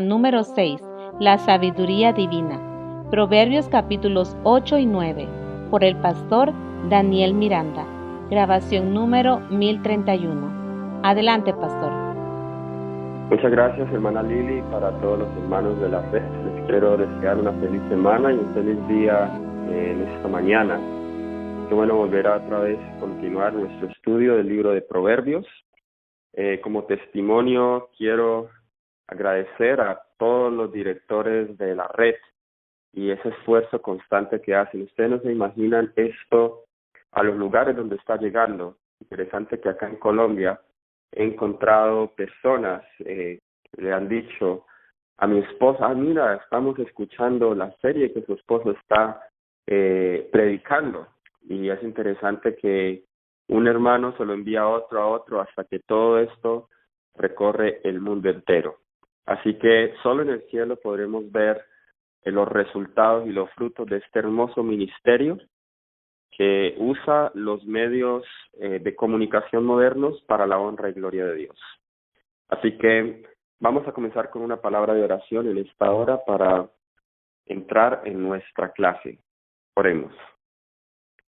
Número 6. La sabiduría divina. Proverbios capítulos 8 y 9. Por el pastor Daniel Miranda. Grabación número 1031. Adelante, pastor. Muchas gracias, hermana Lili. Para todos los hermanos de la fe, les quiero desear una feliz semana y un feliz día en esta mañana. Qué bueno volver a otra vez continuar nuestro estudio del libro de Proverbios. Como testimonio, quiero agradecer a todos los directores de la red y ese esfuerzo constante que hacen. Ustedes no se imaginan esto a los lugares donde está llegando. Interesante que acá en Colombia he encontrado personas que le han dicho a mi esposa, mira, estamos escuchando la serie que su esposo está predicando. Y es interesante que un hermano se lo envía a otro, hasta que todo esto recorre el mundo entero. Así que solo en el cielo podremos ver los resultados y los frutos de este hermoso ministerio que usa los medios de comunicación modernos para la honra y gloria de Dios. Así que vamos a comenzar con una palabra de oración en esta hora para entrar en nuestra clase. Oremos.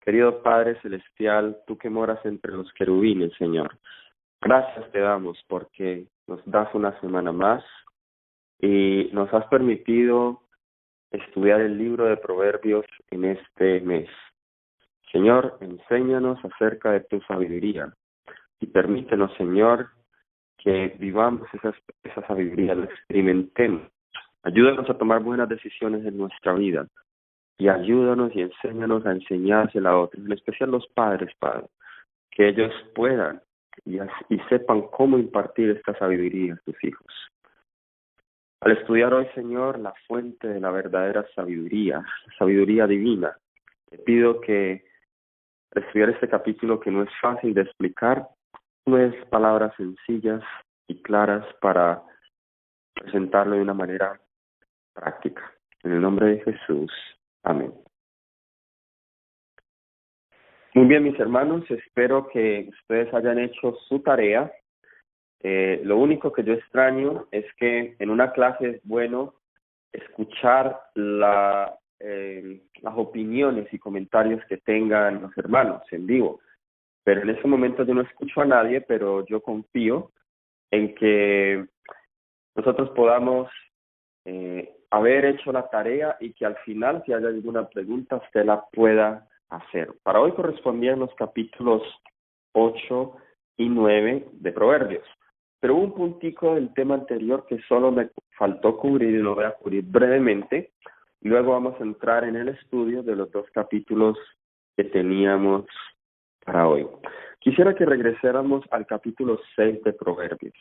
Querido Padre Celestial, tú que moras entre los querubines, Señor, gracias te damos porque nos das una semana más y nos has permitido estudiar el libro de Proverbios en este mes. Señor, enséñanos acerca de tu sabiduría y permítenos, Señor, que vivamos esa sabiduría, la experimentemos. Ayúdanos a tomar buenas decisiones en nuestra vida y ayúdanos y enséñanos a enseñársela a otros, en especial los padres, Padre, que ellos puedan y sepan cómo impartir esta sabiduría a sus hijos. Al estudiar hoy, Señor, la fuente de la verdadera sabiduría, la sabiduría divina, te pido que al estudiar este capítulo que no es fácil de explicar, tú des palabras sencillas y claras para presentarlo de una manera práctica. En el nombre de Jesús. Amén. Muy bien, mis hermanos, espero que ustedes hayan hecho su tarea. Lo único que yo extraño es que en una clase es bueno escuchar las opiniones y comentarios que tengan los hermanos en vivo. Pero en ese momento yo no escucho a nadie, pero yo confío en que nosotros podamos haber hecho la tarea y que al final, si hay alguna pregunta, usted la pueda hacer. Para hoy correspondían los capítulos 8 y 9 de Proverbios. Pero hubo un puntico del tema anterior que solo me faltó cubrir y lo voy a cubrir brevemente. Y luego vamos a entrar en el estudio de los dos capítulos que teníamos para hoy. Quisiera que regresáramos al capítulo 6 de Proverbios.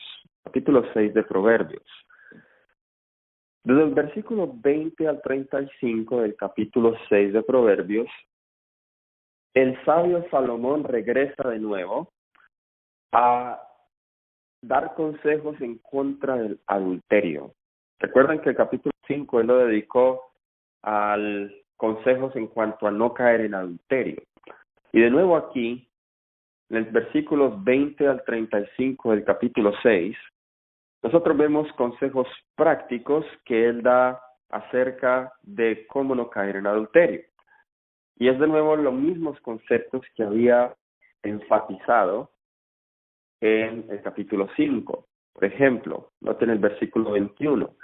Capítulo 6 de Proverbios. Desde el versículo 20 al 35 del capítulo 6 de Proverbios, el sabio Salomón regresa de nuevo a dar consejos en contra del adulterio. Recuerden que el capítulo 5 él lo dedicó a consejos en cuanto a no caer en adulterio. Y de nuevo aquí, en los versículos 20 al 35 del capítulo 6, nosotros vemos consejos prácticos que él da acerca de cómo no caer en adulterio. Y es de nuevo los mismos conceptos que había enfatizado en el capítulo 5. Por ejemplo, noten el versículo 21.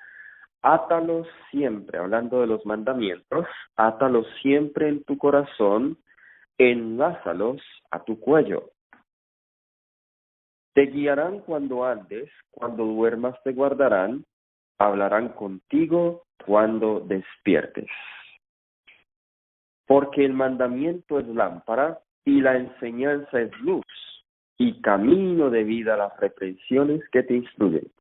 Átalos siempre, hablando de los mandamientos, átalos siempre en tu corazón, enlázalos a tu cuello. Te guiarán cuando andes, cuando duermas te guardarán, hablarán contigo cuando despiertes. Porque el mandamiento es lámpara y la enseñanza es luz, y camino de vida las reprensiones que te instruyen.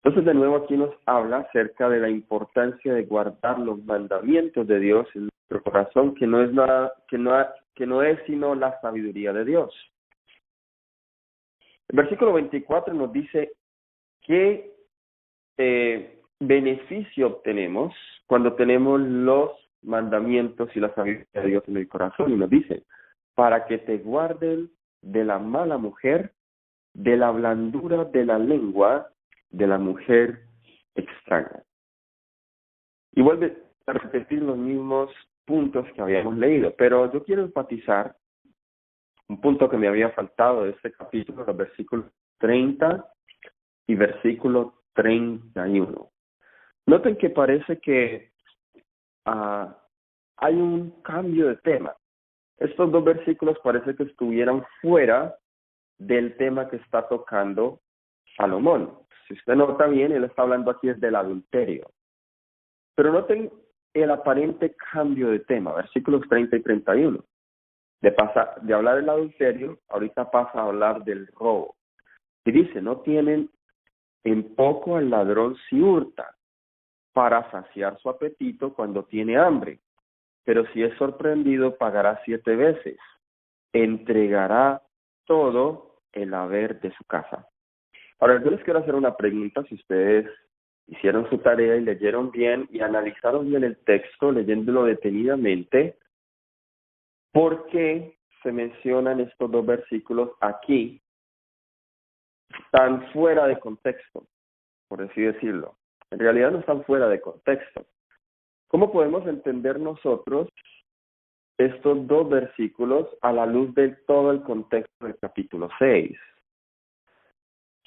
Entonces de nuevo aquí nos habla acerca de la importancia de guardar los mandamientos de Dios en nuestro corazón, que no es nada, que no es sino la sabiduría de Dios. El versículo 24 nos dice qué beneficio obtenemos cuando tenemos los mandamientos y la sabiduría de Dios en el corazón, y nos dice, para que te guarden de la mala mujer, de la blandura de la lengua, de la mujer extraña. Y vuelve a repetir los mismos puntos que habíamos leído, pero yo quiero enfatizar un punto que me había faltado de este capítulo, los versículos 30 y versículo 31. Noten que parece que hay un cambio de tema. Estos dos versículos parece que estuvieran fuera del tema que está tocando Salomón. Si usted nota bien, él está hablando aquí del adulterio. Pero noten el aparente cambio de tema, versículos 30 y 31. De hablar del adulterio, ahorita pasa a hablar del robo. Y dice, no tienen en poco al ladrón si hurta, para saciar su apetito cuando tiene hambre. Pero si es sorprendido, pagará 7 veces. Entregará todo el haber de su casa. Ahora, yo les quiero hacer una pregunta. Si ustedes hicieron su tarea y leyeron bien y analizaron bien el texto, leyéndolo detenidamente, ¿por qué se mencionan estos dos versículos aquí tan fuera de contexto, por así decirlo? En realidad no están fuera de contexto. ¿Cómo podemos entender nosotros estos dos versículos a la luz de todo el contexto del capítulo 6?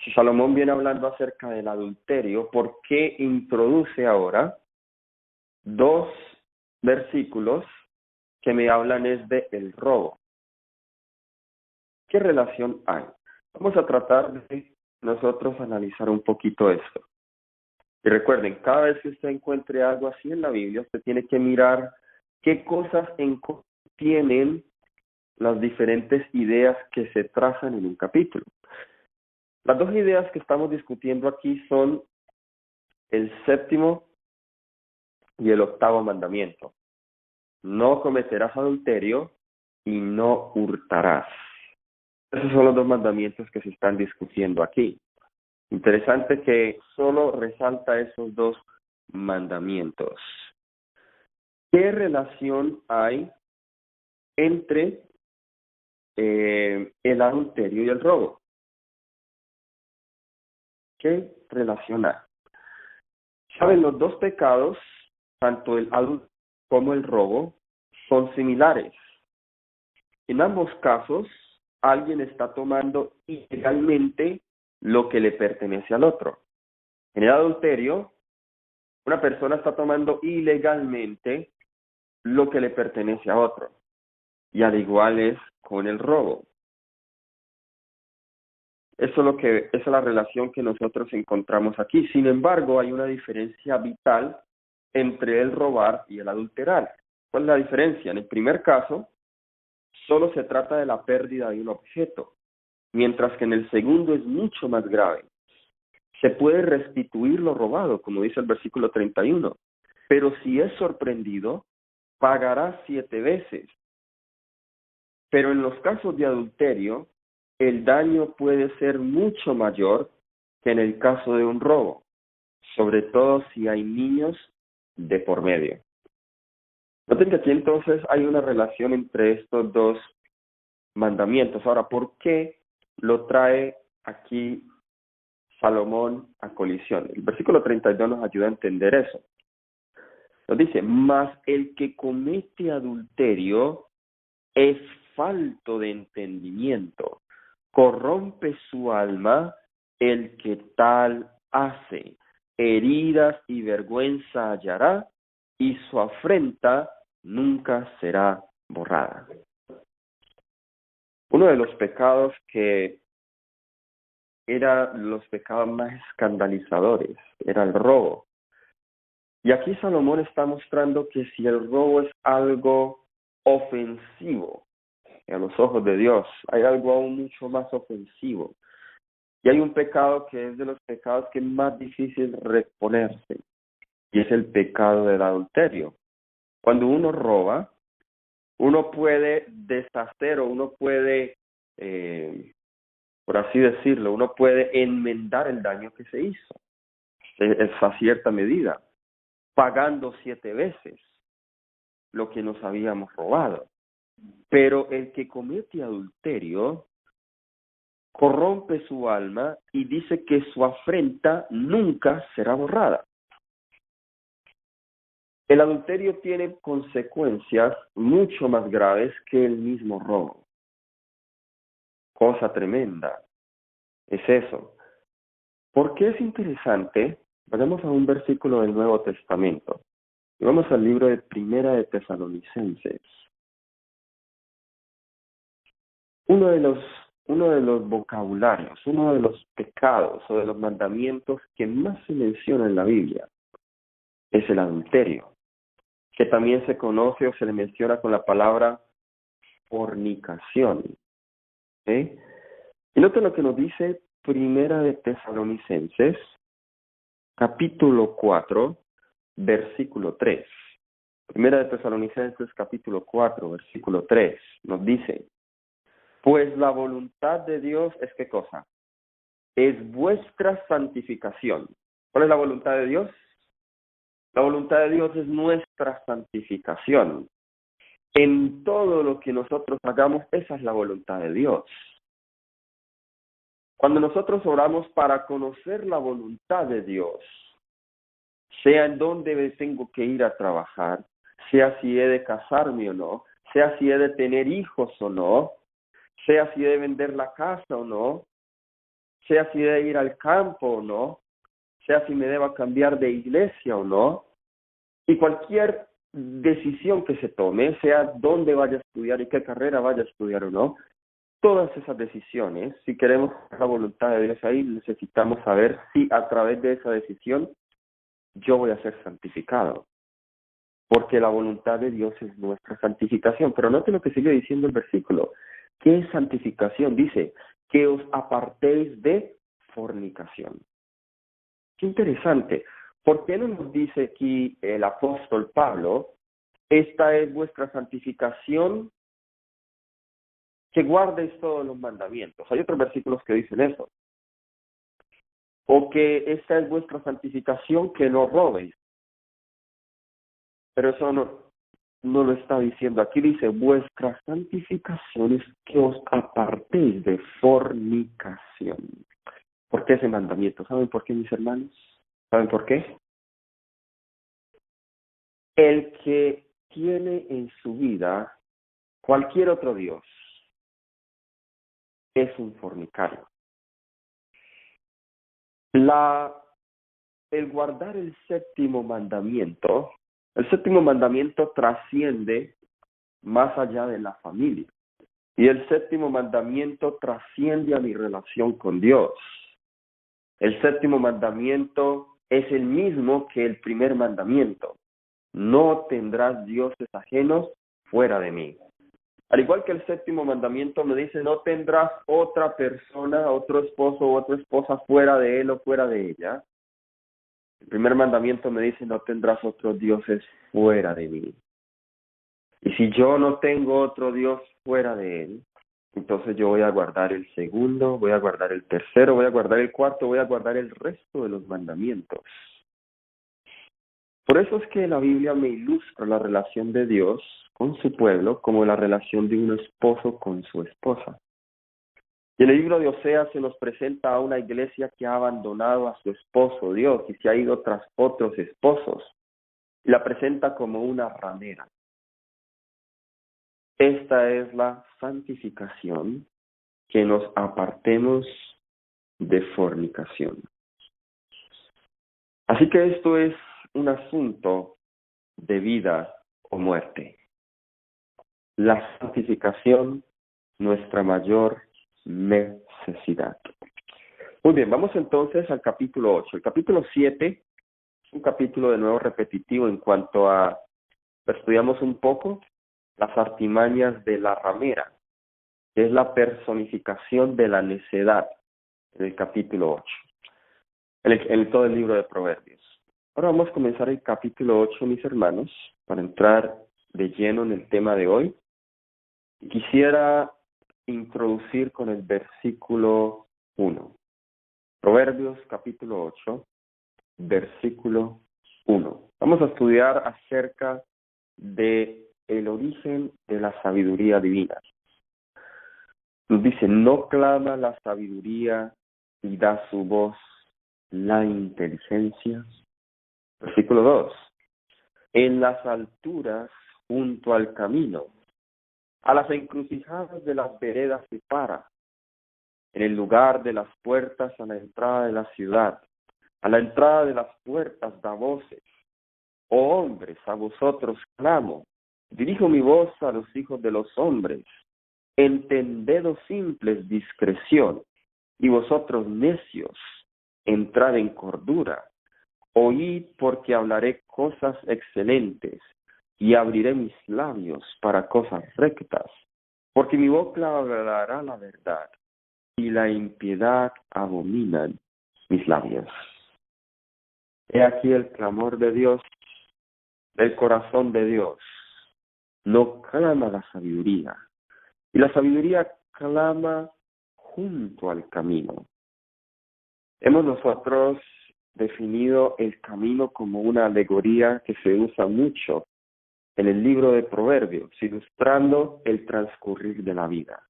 Si Salomón viene hablando acerca del adulterio, ¿por qué introduce ahora dos versículos que me hablan es de el robo? ¿Qué relación hay? Vamos a tratar de nosotros analizar un poquito esto. Y recuerden, cada vez que usted encuentre algo así en la Biblia, usted tiene que mirar qué cosas contienen las diferentes ideas que se trazan en un capítulo. Las dos ideas que estamos discutiendo aquí son el 7º y el 8º mandamiento. No cometerás adulterio y no hurtarás. Esos son los dos mandamientos que se están discutiendo aquí. Interesante que solo resalta esos dos mandamientos. ¿Qué relación hay entre el adulterio y el robo? ¿Qué relación hay? Saben, los dos pecados, tanto el adulterio como el robo, son similares. En ambos casos, alguien está tomando ilegalmente lo que le pertenece al otro. En el adulterio, una persona está tomando ilegalmente lo que le pertenece a otro. Y al igual es con el robo. Esa es la relación que nosotros encontramos aquí. Sin embargo, hay una diferencia vital entre el robar y el adulterar. ¿Cuál es la diferencia? En el primer caso, solo se trata de la pérdida de un objeto, mientras que en el segundo es mucho más grave. Se puede restituir lo robado, como dice el versículo 31, pero si es sorprendido, pagará 7 veces. Pero en los casos de adulterio, el daño puede ser mucho mayor que en el caso de un robo, sobre todo si hay niños de por medio. Noten que aquí entonces hay una relación entre estos dos mandamientos. Ahora, ¿por qué lo trae aquí Salomón a colisión? El versículo 32 nos ayuda a entender eso. Nos dice, mas el que comete adulterio es falto de entendimiento, corrompe su alma el que tal hace, heridas y vergüenza hallará, y su afrenta nunca será borrada. Uno de los pecados que era los pecados más escandalizadores era el robo. Y aquí Salomón está mostrando que si el robo es algo ofensivo a los ojos de Dios, hay algo aún mucho más ofensivo. Y hay un pecado que es de los pecados que es más difícil reponerse, y es el pecado del adulterio. Cuando uno roba, uno puede deshacer o uno puede, por así decirlo, uno puede enmendar el daño que se hizo, a cierta medida, pagando 7 veces lo que nos habíamos robado. Pero el que comete adulterio corrompe su alma y dice que su afrenta nunca será borrada. El adulterio tiene consecuencias mucho más graves que el mismo robo. Cosa tremenda es eso. ¿Por qué es interesante? Vayamos a un versículo del Nuevo Testamento. Y vamos al libro de Primera de Tesalonicenses. Uno de los vocabularios, uno de los pecados o de los mandamientos que más se menciona en la Biblia es el adulterio, que también se conoce o se le menciona con la palabra fornicación. ¿Sí? Y noten lo que nos dice Primera de Tesalonicenses, capítulo 4, versículo 3. Primera de Tesalonicenses, capítulo 4, versículo 3, nos dice: pues la voluntad de Dios es ¿qué cosa? Es vuestra santificación. ¿Cuál es la voluntad de Dios? La voluntad de Dios es nuestra santificación. En todo lo que nosotros hagamos, esa es la voluntad de Dios. Cuando nosotros oramos para conocer la voluntad de Dios, sea en dónde tengo que ir a trabajar, sea si he de casarme o no, sea si he de tener hijos o no, sea si he de vender la casa o no, sea si he de ir al campo o no, sea si me deba cambiar de iglesia o no, y cualquier decisión que se tome, sea dónde vaya a estudiar y qué carrera vaya a estudiar o no, todas esas decisiones, si queremos la voluntad de Dios ahí, necesitamos saber si a través de esa decisión yo voy a ser santificado. Porque la voluntad de Dios es nuestra santificación. Pero note lo que sigue diciendo el versículo. ¿Qué es santificación? Dice, que os apartéis de fornicación. Qué interesante. ¿Por qué no nos dice aquí el apóstol Pablo, esta es vuestra santificación, que guardéis todos los mandamientos? Hay otros versículos que dicen eso. O que esta es vuestra santificación, que no robéis. Pero eso no lo está diciendo. Aquí dice, vuestra santificación es que os apartéis de fornicación. ¿Por qué ese mandamiento? ¿Saben por qué, mis hermanos? ¿Saben por qué? El que tiene en su vida cualquier otro Dios es un fornicario. El guardar el séptimo mandamiento trasciende más allá de la familia. Y el séptimo mandamiento trasciende a mi relación con Dios. El séptimo mandamiento es el mismo que el primer mandamiento. No tendrás dioses ajenos fuera de mí. Al igual que el séptimo mandamiento me dice, no tendrás otra persona, otro esposo o otra esposa fuera de él o fuera de ella. El primer mandamiento me dice, no tendrás otros dioses fuera de mí. Y si yo no tengo otro Dios fuera de él, entonces yo voy a guardar el segundo, voy a guardar el tercero, voy a guardar el cuarto, voy a guardar el resto de los mandamientos. Por eso es que la Biblia me ilustra la relación de Dios con su pueblo como la relación de un esposo con su esposa. Y en el libro de Oseas se nos presenta a una iglesia que ha abandonado a su esposo Dios y se ha ido tras otros esposos. Y la presenta como una ramera. Esta es la santificación, que nos apartemos de fornicación. Así que esto es un asunto de vida o muerte. La santificación, nuestra mayor necesidad. Muy bien, vamos entonces al capítulo 8. El capítulo 7 es un capítulo de nuevo repetitivo en cuanto a, estudiamos un poco las artimañas de la ramera, que es la personificación de la necedad en el capítulo 8, en todo el libro de Proverbios. Ahora vamos a comenzar el capítulo 8, mis hermanos, para entrar de lleno en el tema de hoy. Quisiera introducir con el versículo 1. Proverbios capítulo 8, versículo 1. Vamos a estudiar acerca de el origen de la sabiduría divina. Nos dice, no clama la sabiduría y da su voz la inteligencia. Versículo 2. En las alturas junto al camino, a las encrucijadas de las veredas se para, en el lugar de las puertas a la entrada de la ciudad, a la entrada de las puertas da voces. Oh hombres, a vosotros clamo, dirijo mi voz a los hijos de los hombres. Entended, oh simples, discreción, y vosotros necios, entrad en cordura. Oíd, porque hablaré cosas excelentes, y abriré mis labios para cosas rectas, porque mi boca hablará la verdad, y la impiedad abominan mis labios. He aquí el clamor de Dios, del corazón de Dios. No clama la sabiduría, y la sabiduría clama junto al camino. Hemos nosotros definido el camino como una alegoría que se usa mucho en el libro de Proverbios, ilustrando el transcurrir de la vida.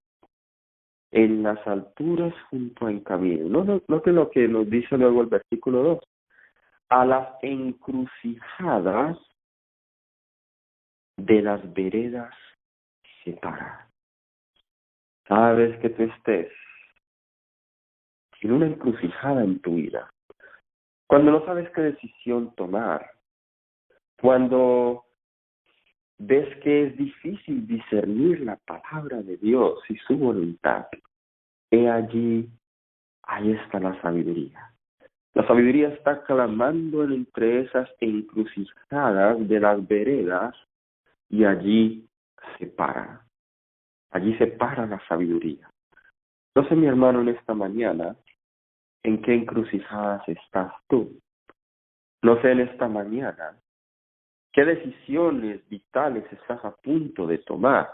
En las alturas junto al camino. Noten lo que nos dice luego el versículo 2. A las encrucijadas de las veredas se para. Cada vez que tú estés en una encrucijada en tu vida, cuando no sabes qué decisión tomar, cuando ves que es difícil discernir la palabra de Dios y su voluntad, ahí está la sabiduría. La sabiduría está clamando entre esas encrucijadas de las veredas y allí se para. Allí se para la sabiduría. No sé, mi hermano, en esta mañana, ¿en qué encrucijadas estás tú? No sé, en esta mañana, ¿qué decisiones vitales estás a punto de tomar?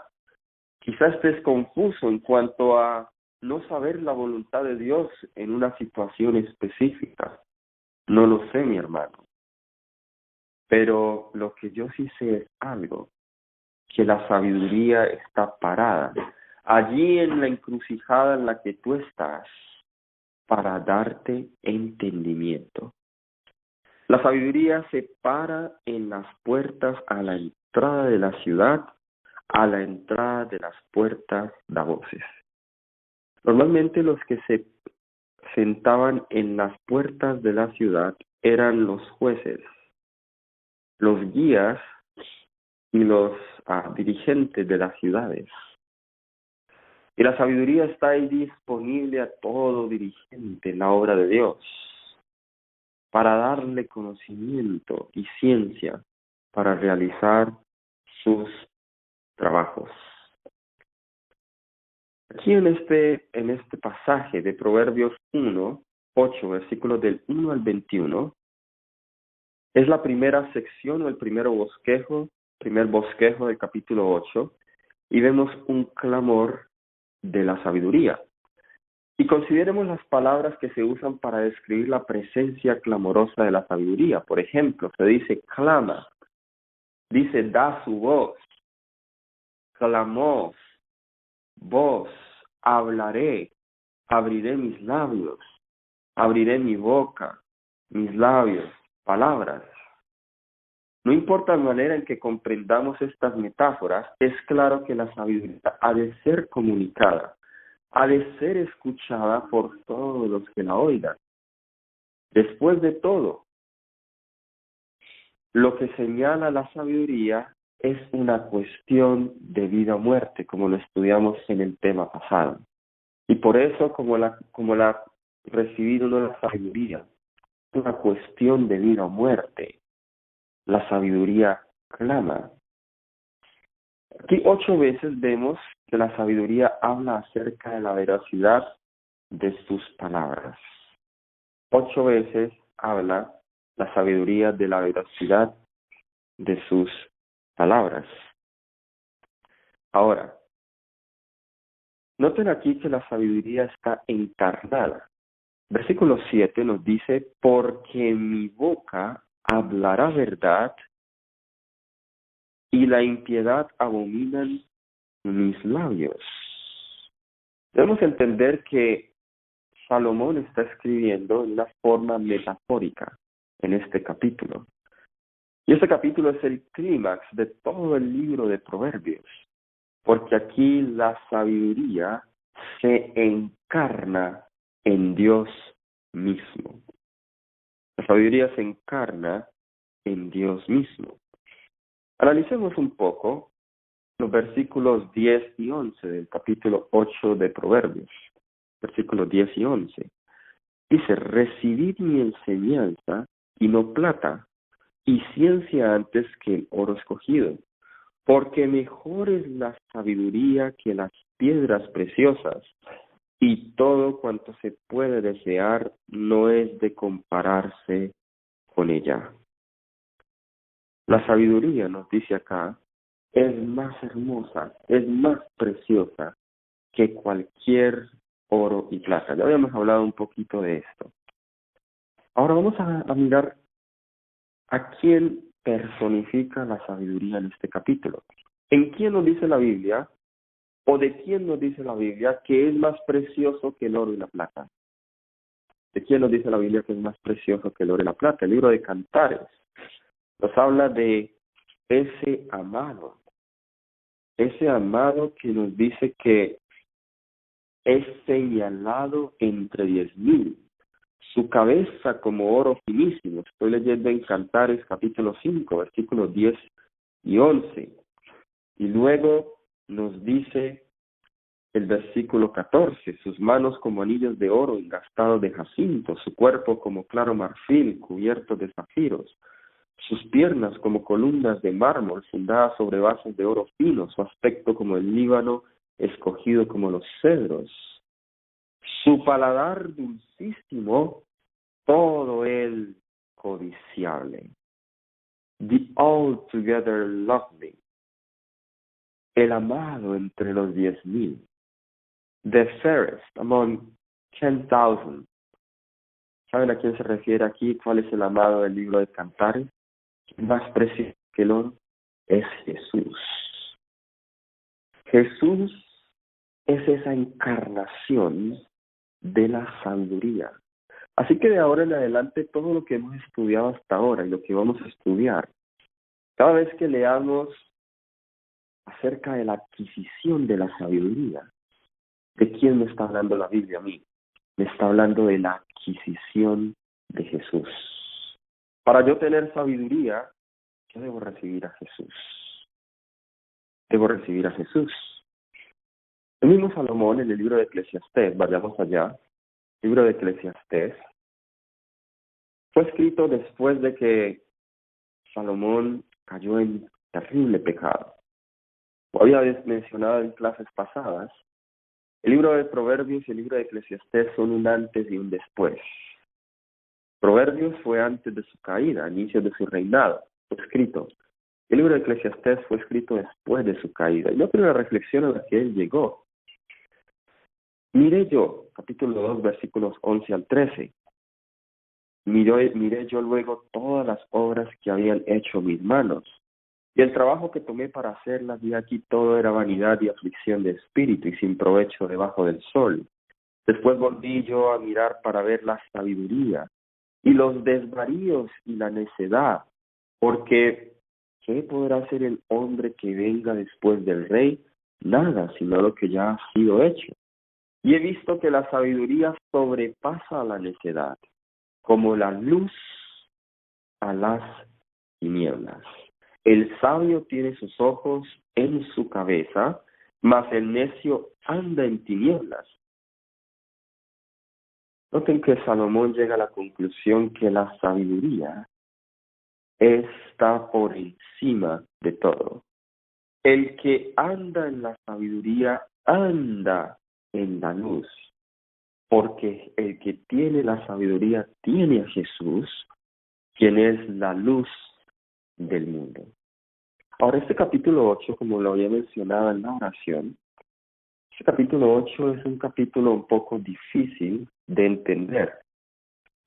Quizás estés confuso en cuanto a no saber la voluntad de Dios en una situación específica. No lo sé, mi hermano. Pero lo que yo sí sé es algo, que la sabiduría está parada allí en la encrucijada en la que tú estás para darte entendimiento. La sabiduría se para en las puertas a la entrada de la ciudad, a la entrada de las puertas da voces. Normalmente los que se sentaban en las puertas de la ciudad eran los jueces, los guías y los dirigentes de las ciudades. Y la sabiduría está ahí disponible a todo dirigente en la obra de Dios, para darle conocimiento y ciencia para realizar sus trabajos. Aquí en este pasaje de Proverbios 8, versículos del 1 al 21, es la primera sección o el primer bosquejo del capítulo 8, y vemos un clamor de la sabiduría. Y consideremos las palabras que se usan para describir la presencia clamorosa de la sabiduría. Por ejemplo, se dice clama, dice da su voz, clamó, voz, hablaré, abriré mis labios, abriré mi boca, mis labios, palabras. No importa la manera en que comprendamos estas metáforas, es claro que la sabiduría ha de ser comunicada, ha de ser escuchada por todos los que la oigan. Después de todo, lo que señala la sabiduría es una cuestión de vida o muerte, como lo estudiamos en el tema pasado. Y por eso, como la recibir uno la sabiduría, es una cuestión de vida o muerte. La sabiduría clama. Aquí 8 veces vemos que la sabiduría habla acerca de la veracidad de sus palabras. 8 veces habla la sabiduría de la veracidad de sus palabras. Ahora, noten aquí que la sabiduría está encarnada. Versículo 7 nos dice, porque mi boca hablará verdad y la impiedad abominan mis labios. Debemos entender que Salomón está escribiendo en una forma metafórica en este capítulo. Y este capítulo es el clímax de todo el libro de Proverbios, porque aquí la sabiduría se encarna en Dios mismo. La sabiduría se encarna en Dios mismo. Analicemos un poco los versículos 10 y 11 del capítulo 8 de Proverbios. Versículos 10 y 11. Dice, recibid mi enseñanza y no plata, y ciencia antes que el oro escogido, porque mejor es la sabiduría que las piedras preciosas, y todo cuanto se puede desear no es de compararse con ella. La sabiduría, nos dice acá, es más hermosa, es más preciosa que cualquier oro y plata. Ya habíamos hablado un poquito de esto. Ahora vamos a mirar a quién personifica la sabiduría en este capítulo. ¿En quién nos dice la Biblia, o de quién nos dice la Biblia que es más precioso que el oro y la plata? ¿De quién nos dice la Biblia que es más precioso que el oro y la plata? El libro de Cantares nos habla de ese amado que nos dice que es señalado entre 10,000, su cabeza como oro finísimo. Estoy leyendo en Cantares capítulo 5, versículos 10 y 11. Y luego nos dice el versículo 14, sus manos como anillos de oro engastados de jacinto, su cuerpo como claro marfil cubierto de zafiros, sus piernas como columnas de mármol fundadas sobre bases de oro fino, su aspecto como el Líbano escogido como los cedros, su paladar dulcísimo, todo él codiciable. The altogether lovely, el amado entre los 10,000. The fairest among 10,000. ¿Saben a quién se refiere aquí? ¿Cuál es el amado del libro de Cantares? El más precioso que el oro es Jesús. Jesús es esa encarnación de la sabiduría. Así que de ahora en adelante todo lo que hemos estudiado hasta ahora y lo que vamos a estudiar, cada vez que leamos acerca de la adquisición de la sabiduría, ¿de quién me está hablando la Biblia a mí? Me está hablando de la adquisición de Jesús. Para yo tener sabiduría, yo debo recibir a Jesús. Debo recibir a Jesús. El mismo Salomón en el libro de Eclesiastés, vayamos allá, el libro de Eclesiastés, fue escrito después de que Salomón cayó en terrible pecado. Como había mencionado en clases pasadas, el libro de Proverbios y el libro de Eclesiastés son un antes y un después. Proverbios fue antes de su caída, al inicio de su reinado, fue escrito. El libro de Eclesiastés fue escrito después de su caída. Y no tiene una reflexión a la que él llegó. Miré yo, capítulo 2, versículos 11 al 13. Miré yo luego todas las obras que habían hecho mis manos, y el trabajo que tomé para hacerlas, y aquí todo era vanidad y aflicción de espíritu, y sin provecho debajo del sol. Después volví yo a mirar para ver la sabiduría, y los desvaríos y la necedad, porque ¿qué podrá hacer el hombre que venga después del rey? Nada, sino lo que ya ha sido hecho. Y he visto que la sabiduría sobrepasa a la necedad, como la luz a las tinieblas. El sabio tiene sus ojos en su cabeza, mas el necio anda en tinieblas. Noten que Salomón llega a la conclusión que la sabiduría está por encima de todo. El que anda en la sabiduría anda en la luz, porque el que tiene la sabiduría tiene a Jesús, quien es la luz del mundo. Ahora, este capítulo 8, como lo había mencionado en la oración, este capítulo 8 es un capítulo un poco difícil de entender.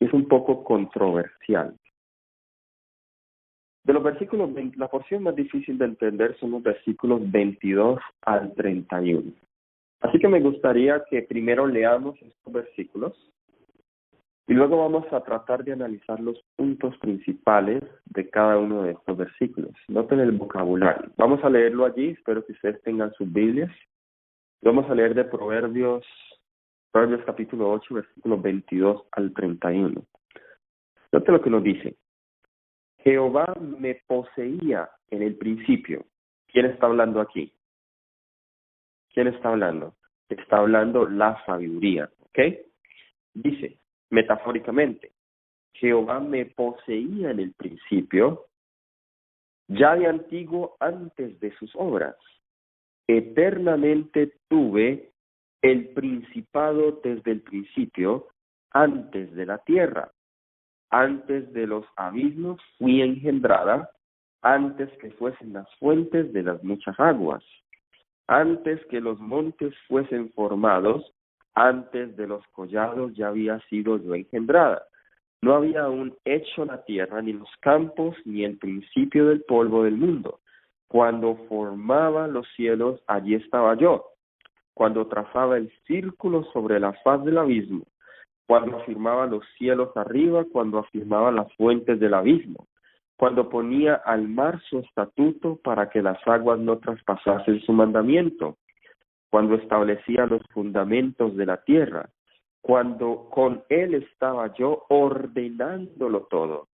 Es un poco controversial. De los versículos, la porción más difícil de entender son los versículos 22 al 31. Así que me gustaría que primero leamos estos versículos y luego vamos a tratar de analizar los puntos principales de cada uno de estos versículos. Noten el vocabulario. Vamos a leerlo allí, espero que ustedes tengan sus Biblias. Vamos a leer de Proverbios capítulo 8, versículos 22 al 31. Noten lo que nos dice. Jehová me poseía en el principio. ¿Quién está hablando aquí? ¿Quién está hablando? Está hablando la sabiduría, ¿ok? Dice, metafóricamente, Jehová me poseía en el principio, ya de antiguo antes de sus obras. Eternamente tuve el principado desde el principio, antes de la tierra. Antes de los abismos fui engendrada, antes que fuesen las fuentes de las muchas aguas. Antes que los montes fuesen formados, antes de los collados ya había sido yo engendrada. No había aún hecho la tierra, ni los campos, ni el principio del polvo del mundo. Cuando formaba los cielos, allí estaba yo. Cuando trazaba el círculo sobre la faz del abismo. Cuando afirmaba los cielos arriba, cuando afirmaba las fuentes del abismo. Cuando ponía al mar su estatuto para que las aguas no traspasasen su mandamiento, cuando establecía los fundamentos de la tierra, cuando con él estaba yo ordenándolo todo,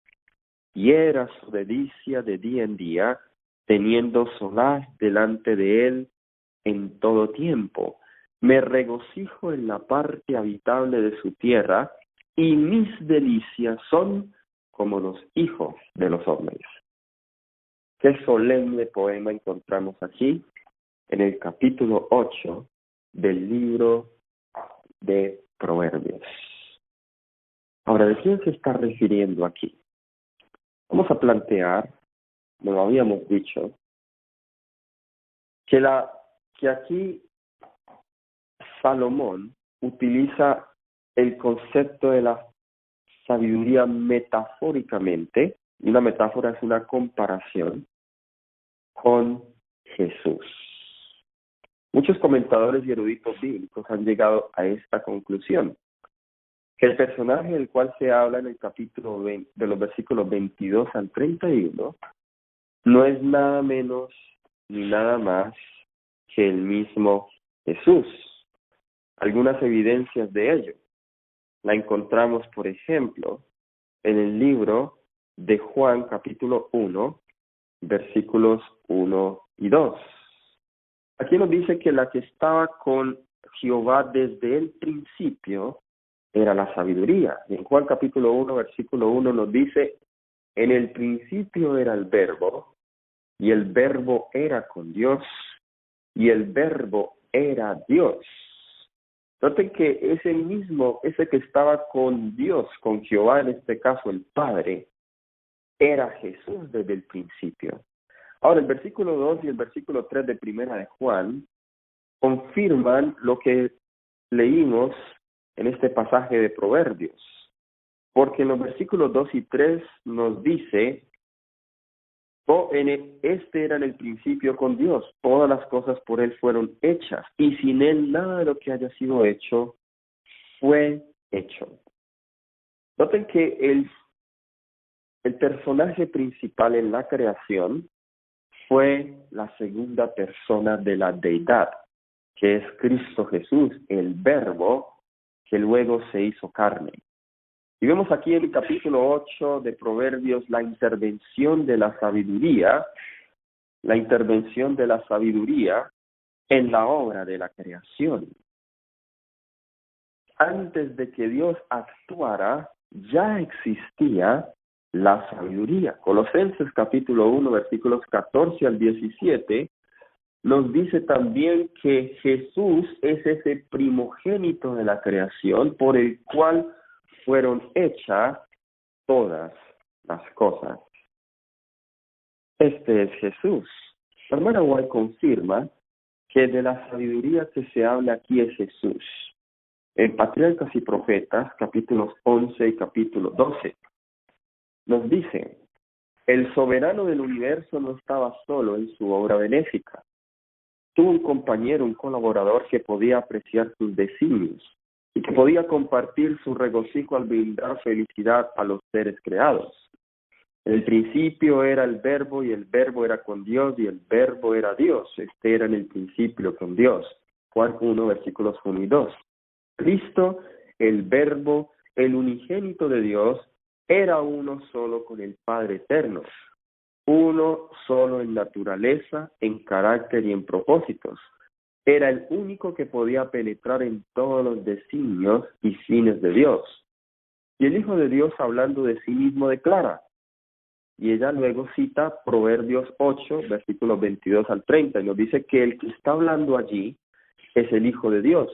y era su delicia de día en día, teniendo solaz delante de él en todo tiempo. Me regocijo en la parte habitable de su tierra, y mis delicias son como los hijos de los hombres. Qué solemne poema encontramos aquí en el capítulo 8 del libro de Proverbios. Ahora, ¿de quién se está refiriendo aquí? Vamos a plantear, como habíamos dicho, que aquí Salomón utiliza el concepto de la sabiduría metafóricamente. Una metáfora es una comparación con Jesús. Muchos comentadores y eruditos bíblicos han llegado a esta conclusión, que el personaje del cual se habla en el capítulo 20, de los versículos 22 al 31, no es nada menos ni nada más que el mismo Jesús. Algunas evidencias de ello la encontramos, por ejemplo, en el libro de Juan, capítulo 1, versículos 1 y 2. Aquí nos dice que la que estaba con Jehová desde el principio era la sabiduría. En Juan capítulo 1, versículo 1 nos dice, en el principio era el verbo, y el verbo era con Dios, y el verbo era Dios. Noten que ese que estaba con Dios, con Jehová, en este caso el Padre, era Jesús desde el principio. Ahora, el versículo 2 y el versículo 3 de Primera de Juan confirman lo que leímos en este pasaje de Proverbios. Porque en los versículos 2 y 3 nos dice, este era en el principio con Dios, todas las cosas por él fueron hechas, y sin él nada de lo que haya sido hecho fue hecho. Noten que el personaje principal en la creación fue la segunda persona de la deidad, que es Cristo Jesús, el Verbo, que luego se hizo carne. Y vemos aquí en el capítulo 8 de Proverbios la intervención de la sabiduría en la obra de la creación. Antes de que Dios actuara, ya existía la sabiduría. Colosenses capítulo 1, versículos 14 al 17, nos dice también que Jesús es ese primogénito de la creación por el cual fueron hechas todas las cosas. Este es Jesús. La hermana White confirma que de la sabiduría que se habla aquí es Jesús. En Patriarcas y Profetas, capítulos 11 y capítulo 12, nos dice, el soberano del universo no estaba solo en su obra benéfica. tuvo un compañero, un colaborador que podía apreciar sus designios y que podía compartir su regocijo al brindar felicidad a los seres creados. En el principio era el Verbo, y el Verbo era con Dios, y el Verbo era Dios. Este era en el principio con Dios. Juan 1, versículos 1 y 2. Cristo, el Verbo, el unigénito de Dios, era uno solo con el Padre eterno. Uno solo en naturaleza, en carácter y en propósitos. Era el único que podía penetrar en todos los designios y fines de Dios. Y el Hijo de Dios, hablando de sí mismo, declara, y ella luego cita Proverbios 8, versículos 22 al 30, y nos dice que el que está hablando allí es el Hijo de Dios.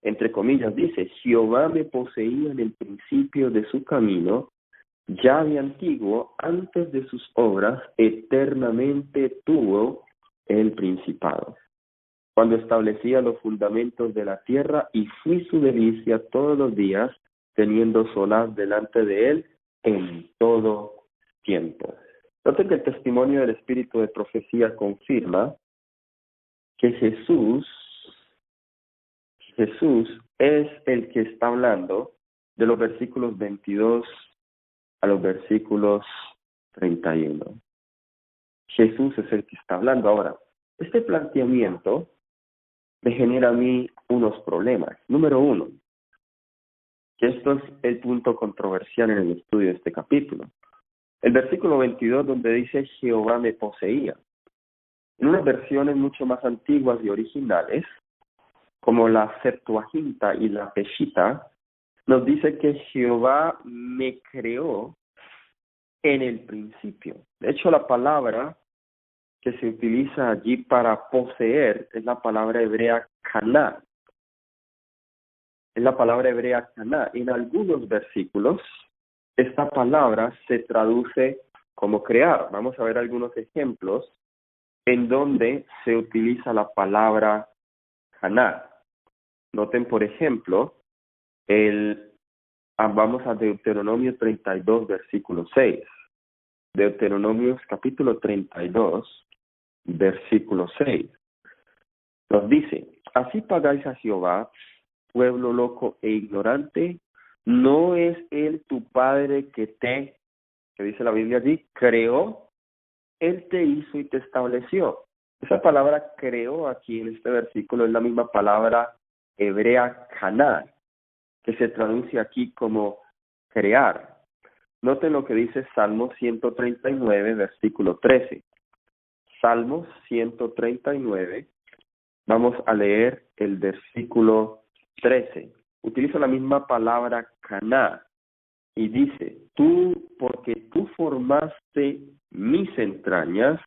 Entre comillas dice, Jehová me poseía en el principio de su camino, ya de antiguo, antes de sus obras, eternamente tuvo el principado. Cuando establecía los fundamentos de la tierra, y fui su delicia todos los días, teniendo solaz delante de él en todo tiempo. Noten que el testimonio del Espíritu de Profecía confirma que Jesús es el que está hablando de los versículos 22 a los versículos 31. Jesús es el que está hablando. Ahora, este planteamiento me genera a mí unos problemas. Número uno, que esto es el punto controversial en el estudio de este capítulo. El versículo 22, donde dice Jehová me poseía. En unas versiones mucho más antiguas y originales, como la Septuaginta y la Peshitta, nos dice que Jehová me creó en el principio. De hecho, la palabra que se utiliza allí para poseer es la palabra hebrea kaná. Es la palabra hebrea kaná. En algunos versículos, esta palabra se traduce como crear. Vamos a ver algunos ejemplos en donde se utiliza la palabra kaná. Noten, por ejemplo, vamos a Deuteronomio 32, versículo 6. Deuteronomios capítulo 32, versículo 6. Nos dice, así pagáis a Jehová, pueblo loco e ignorante, ¿no es él tu padre que dice la Biblia allí, creó? Él te hizo y te estableció. Esa palabra creó aquí en este versículo es la misma palabra hebrea kaná, que se traduce aquí como crear. Noten lo que dice Salmo 139, versículo 13. Salmo 139, vamos a leer el versículo 13. Utiliza la misma palabra kaná y dice, porque tú formaste mis entrañas,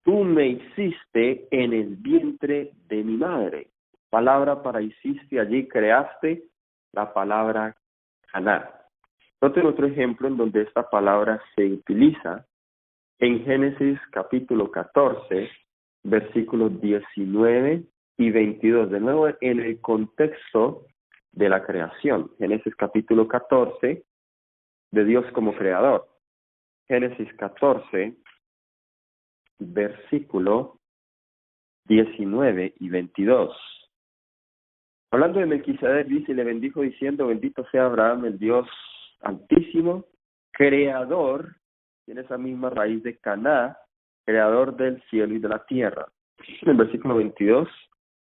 tú me hiciste en el vientre de mi madre. Palabra para hiciste, allí creaste, la palabra kaná. Noten otro ejemplo en donde esta palabra se utiliza en Génesis capítulo 14, versículos 19 y 22. De nuevo, en el contexto de la creación. Génesis capítulo 14, de Dios como creador. Génesis 14, versículo 19 y 22. Hablando de Melquisedec, dice, y le bendijo diciendo, bendito sea Abraham, el Dios altísimo, creador, tiene esa misma raíz de Caná, creador del cielo y de la tierra. En el versículo 22,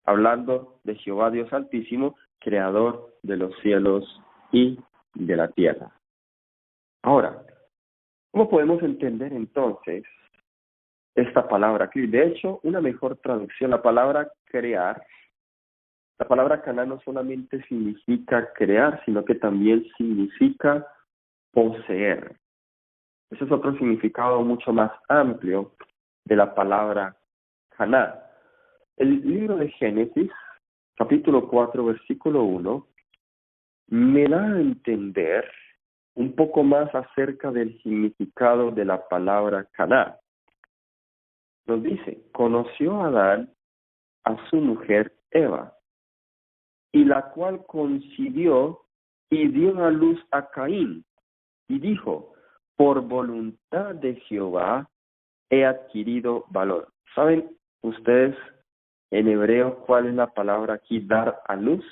hablando de Jehová Dios altísimo, creador de los cielos y de la tierra. Ahora, ¿cómo podemos entender entonces esta palabra aquí? De hecho, una mejor traducción, la palabra crear, la palabra Caná no solamente significa crear, sino que también significa poseer. Ese es otro significado mucho más amplio de la palabra Caná. El libro de Génesis, capítulo 4, versículo 1, me da a entender un poco más acerca del significado de la palabra Caná. Nos dice, conoció Adán a su mujer Eva, y la cual concibió y dio a luz a Caín, y dijo, por voluntad de Jehová he adquirido valor. ¿Saben ustedes En hebreo, ¿cuál es la palabra aquí? Dar a luz.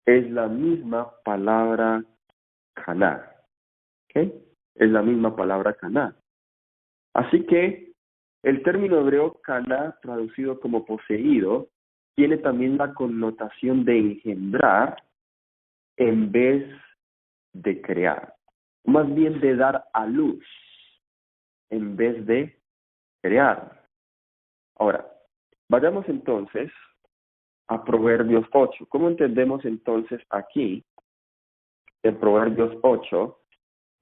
Es la misma palabra caná. ¿Ok? Es la misma palabra caná. Así que el término hebreo caná, traducido como poseído, tiene también la connotación de engendrar en vez de crear. Más bien de dar a luz en vez de crear. Ahora, vayamos entonces a Proverbios 8. ¿Cómo entendemos entonces aquí, en Proverbios 8,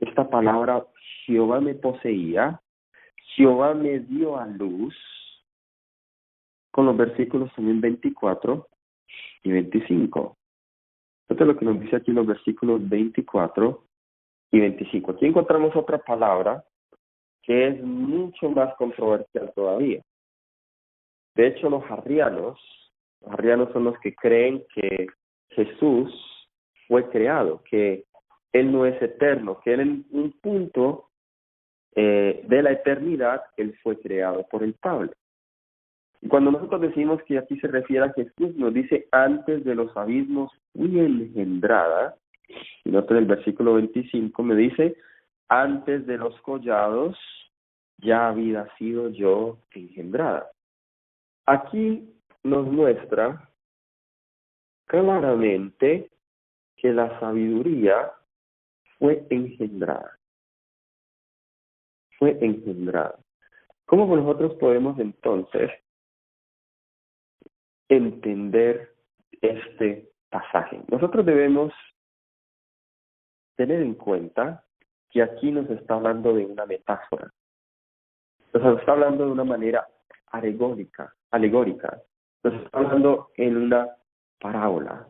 esta palabra Jehová me poseía, Jehová me dio a luz, con los versículos también 24 y 25? Esto es lo que nos dice aquí los versículos 24 y 25. Aquí encontramos otra palabra que es mucho más controversial todavía. De hecho, los arrianos son los que creen que Jesús fue creado, que Él no es eterno, que Él en un punto de la eternidad, Él fue creado por el Padre. Y cuando nosotros decimos que aquí se refiere a Jesús, nos dice antes de los abismos fui engendrada, y nota en el versículo 25 me dice, antes de los collados ya había sido yo engendrada. Aquí nos muestra claramente que la sabiduría fue engendrada. Fue engendrada. ¿Cómo nosotros podemos entonces entender este pasaje? Nosotros debemos tener en cuenta que aquí nos está hablando de una metáfora. Nos está hablando de una manera alegórica. Nos está hablando en una parábola.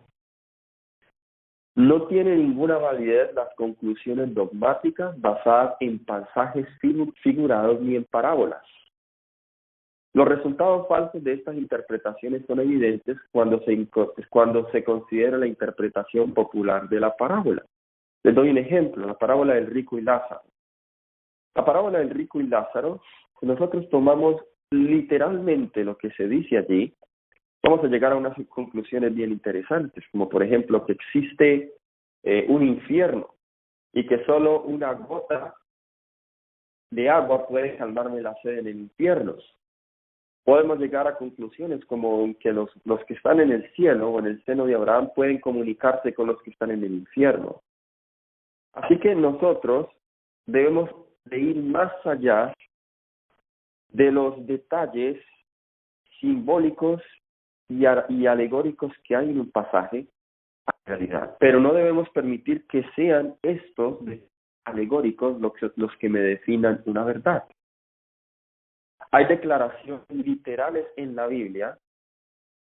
No tiene ninguna validez las conclusiones dogmáticas basadas en pasajes figurados ni en parábolas. Los resultados falsos de estas interpretaciones son evidentes cuando se considera la interpretación popular de la parábola. Les doy un ejemplo, la parábola del rico y Lázaro. La parábola del rico y Lázaro, si nosotros tomamos literalmente lo que se dice allí, vamos a llegar a unas conclusiones bien interesantes, como por ejemplo que existe un infierno y que solo una gota de agua puede calmarme la sed en el infierno. Podemos llegar a conclusiones como que los que están en el cielo o en el seno de Abraham pueden comunicarse con los que están en el infierno. Así que nosotros debemos de ir más allá de los detalles simbólicos y alegóricos que hay en un pasaje a la realidad. Pero no debemos permitir que sean estos alegóricos los que me definan una verdad. Hay declaraciones literales en la Biblia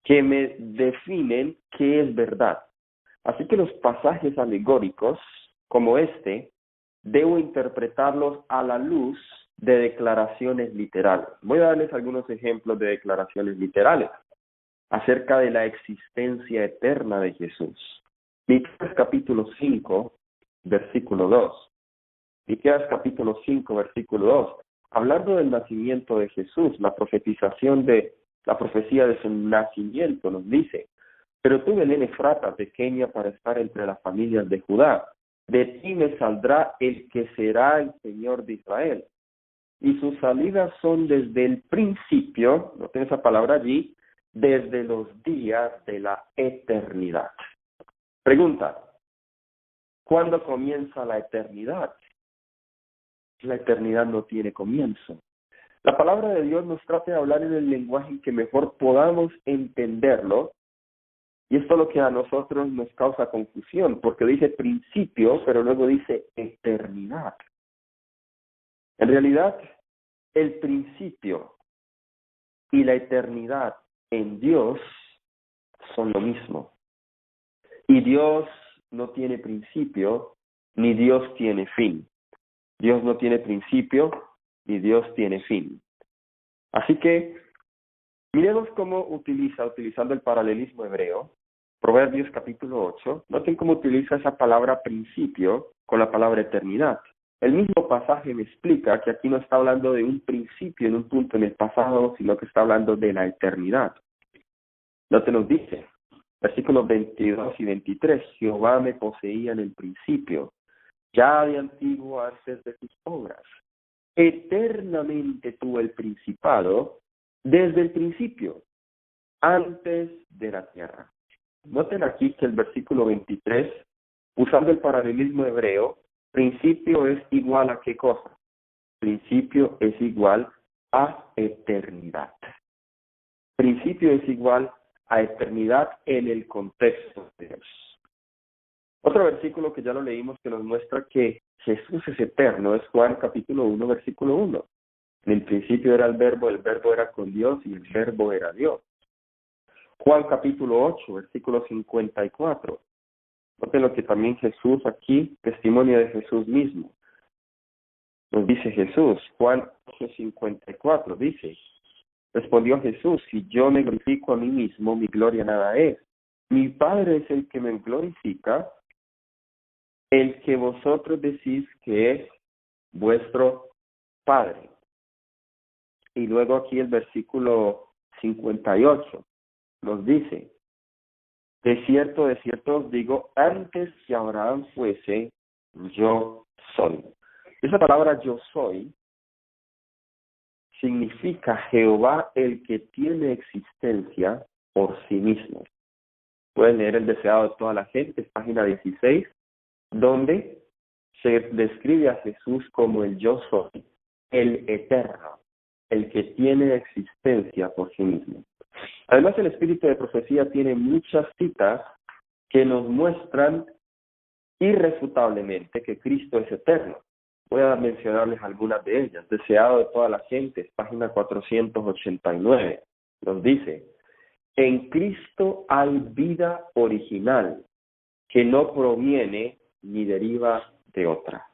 que me definen qué es verdad. Así que los pasajes alegóricos, como este, debo interpretarlos a la luz de declaraciones literales. Voy a darles algunos ejemplos de declaraciones literales acerca de la existencia eterna de Jesús. Miqueas capítulo 5, versículo 2. Miqueas capítulo 5, versículo 2. Hablando del nacimiento de Jesús, la profecía de su nacimiento nos dice, pero tú, Belén Efrata, pequeña para estar entre las familias de Judá, de ti me saldrá el que será el Señor de Israel. Y sus salidas son desde el principio, no tiene esa palabra allí, desde los días de la eternidad. Pregunta, ¿cuándo comienza la eternidad? La eternidad no tiene comienzo. La palabra de Dios nos trata de hablar en el lenguaje en que mejor podamos entenderlo, y esto es lo que a nosotros nos causa confusión, porque dice principio, pero luego dice eternidad. En realidad, el principio y la eternidad en Dios son lo mismo. Y Dios no tiene principio, ni Dios tiene fin. Dios no tiene principio, ni Dios tiene fin. Así que, miremos cómo utilizando el paralelismo hebreo, Proverbios capítulo 8, noten cómo utiliza esa palabra principio con la palabra eternidad. El mismo pasaje me explica que aquí no está hablando de un principio en un punto en el pasado, sino que está hablando de la eternidad. No te nos dice, versículos 22 y 23, Jehová me poseía en el principio, ya de antiguo antes de sus obras. Eternamente tuvo el principado desde el principio, antes de la tierra. Noten aquí que el versículo 23, usando el paralelismo hebreo, principio es igual a ¿qué cosa? Principio es igual a eternidad. Principio es igual a eternidad en el contexto de Dios. Otro versículo que ya lo leímos que nos muestra que Jesús es eterno es Juan capítulo 1, versículo 1. En el principio era el verbo era con Dios y el verbo era Dios. Juan capítulo 8, versículo 54. Noten lo que también Jesús aquí, testimonio de Jesús mismo. Nos dice Jesús, Juan 8, 54, dice, respondió Jesús, si yo me glorifico a mí mismo, mi gloria nada es. Mi Padre es el que me glorifica, el que vosotros decís que es vuestro Padre. Y luego aquí el versículo 58 nos dice, de cierto os digo, antes que Abraham fuese, yo soy. Esa palabra yo soy significa Jehová el que tiene existencia por sí mismo. Pueden leer el deseado de toda la gente, es página 16, donde se describe a Jesús como el yo soy, el eterno, el que tiene existencia por sí mismo. Además, el espíritu de profecía tiene muchas citas que nos muestran irrefutablemente que Cristo es eterno. Voy a mencionarles algunas de ellas. Deseado de toda la gente, página 489, nos dice, en Cristo hay vida original que no proviene ni deriva de otra.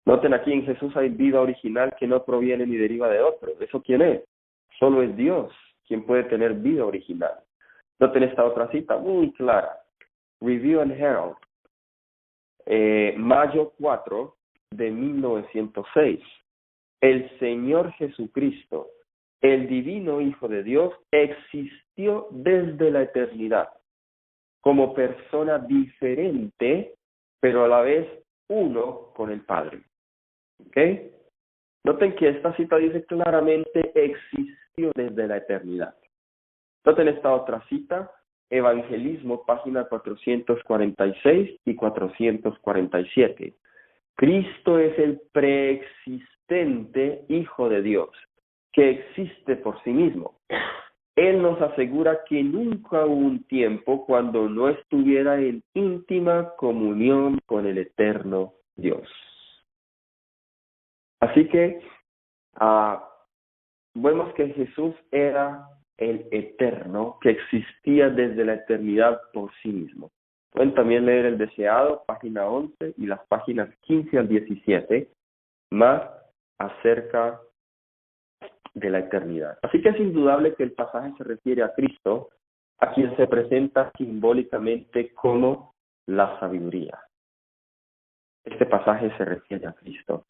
Noten aquí, en Jesús hay vida original que no proviene ni deriva de otro. ¿Eso quién es? Solo es Dios quien puede tener vida original. Noten esta otra cita muy clara. Review and Herald, mayo 4 de 1906. El Señor Jesucristo, el divino Hijo de Dios, existió desde la eternidad como persona diferente, pero a la vez uno con el Padre. ¿Ok? Noten que esta cita dice claramente existió desde la eternidad. Noten esta otra cita, Evangelismo, página 446 y 447. Cristo es el preexistente Hijo de Dios, que existe por sí mismo. Él nos asegura que nunca hubo un tiempo cuando no estuviera en íntima comunión con el eterno Dios. Así que vemos que Jesús era el eterno, que existía desde la eternidad por sí mismo. Pueden también leer el deseado, página 11, y las páginas 15 al 17, más acerca de la eternidad. Así que es indudable que el pasaje se refiere a Cristo, a quien se presenta simbólicamente como la sabiduría. Este pasaje se refiere a Cristo.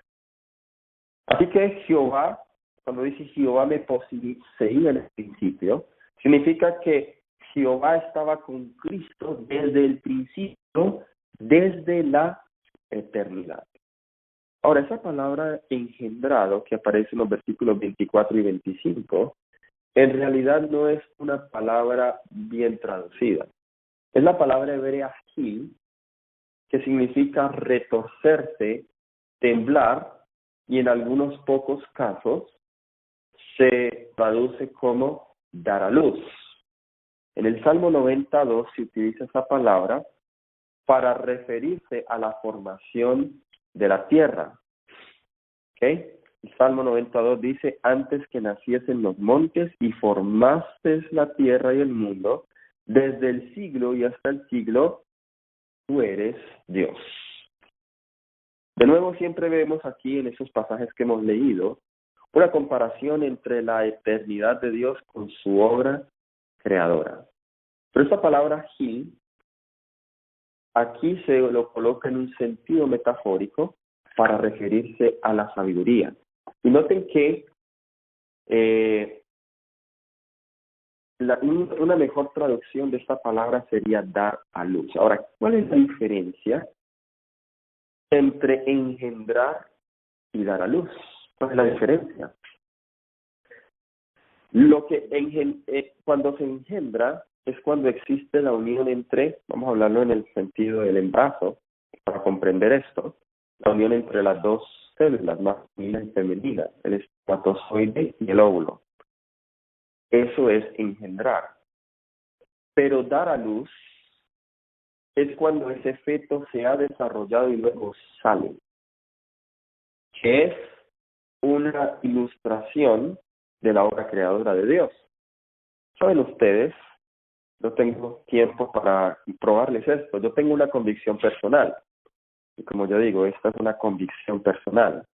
Así que Jehová, cuando dice Jehová me poseía en el principio, significa que Jehová estaba con Cristo desde el principio, desde la eternidad. Ahora, esa palabra engendrado que aparece en los versículos 24 y 25, en realidad no es una palabra bien traducida. Es la palabra hebrea hil, que significa retorcerse, temblar, y en algunos pocos casos se traduce como dar a luz. En el Salmo 92 se utiliza esa palabra para referirse a la formación de la tierra. ¿Okay? El Salmo 92 dice, antes que naciesen los montes y formaste la tierra y el mundo, desde el siglo y hasta el siglo, tú eres Dios. De nuevo, siempre vemos aquí en esos pasajes que hemos leído una comparación entre la eternidad de Dios con su obra creadora. Pero esta palabra Hil, aquí se lo coloca en un sentido metafórico, para referirse a la sabiduría. Y noten que una mejor traducción de esta palabra sería dar a luz. Ahora, ¿cuál es la diferencia entre engendrar y dar a luz? ¿Cuál es la diferencia? Lo que cuando se engendra es cuando existe la unión entre, vamos a hablarlo en el sentido del embarazo, para comprender esto, la unión entre las dos células, masculina y femenina, el espermatozoide y el óvulo. Eso es engendrar. Pero dar a luz es cuando ese feto se ha desarrollado y luego sale, que es una ilustración de la obra creadora de Dios. ¿Saben ustedes? No tengo tiempo para probarles esto. Yo tengo una convicción personal. Y como yo digo, esta es una convicción personal.